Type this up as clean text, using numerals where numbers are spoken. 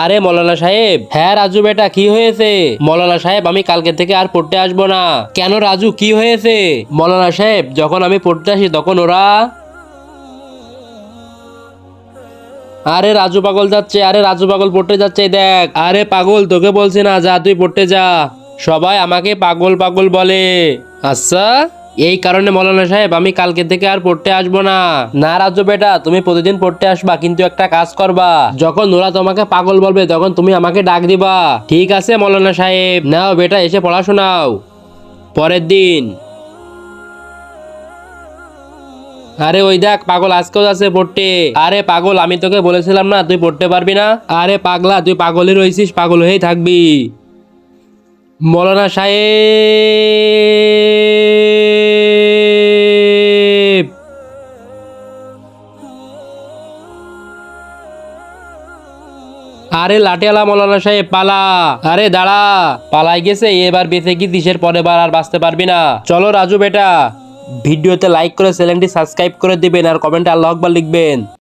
আরে মৌলানা সাহেব। হ্যাঁ রাজু বেটা, কি হয়েছে? মৌলানা সাহেব, আমি কালকে থেকে আর পড়তে আসবো না। কেন রাজু, কি হয়েছে? মৌলানা সাহেব, যখন আমি পড়তে আসি তখন ওরা। আরে রাজু পাগল যাচ্ছে, আরে রাজু পাগল পড়তে যাচ্ছে, এই দেখ। আরে পাগল, তোকে বলছি না, যা তুই পড়তে যা। সবাই আমাকে পাগল পাগল বলে। আচ্ছা, এই কারণে মৌলানা সাহেব আমি কালকে থেকে আর পড়তে আসবো না। না রাজু বেটা, তুমি প্রতিদিন পড়তে আসবা, কিন্তু একটা কাজ করবা। যখন ওরা তোমাকে পাগল বলবে তখন তুমি আমাকে ডাক দিবা। ঠিক আছে মৌলানা সাহেব? নাও বেটা, এসে পড়াশোনাও। পরের দিন। আরে ওই দেখ, পাগল আজকেও আছে পড়তে। আরে পাগল, আমি তোকে বলেছিলাম না তুই পড়তে পারবি না? আরে পাগলা, তুই পাগলই রয়েছিস, পাগল হয়েই থাকবি। মৌলানা সাহেব। আরে লাঠিয়ালা মৌলানা সাহেব, পালা। আরে দাঁড়া। পালাই গেছে, এবার বেঁচে কি দিশের পরে বার আর বাঁচতে পারবি না। চলো রাজু বেটা। ভিডিওতে লাইক করে চ্যানেলটি সাবস্ক্রাইব করে দিবেন আর কমেন্টে আল্লাহ আকবার লিখবেন।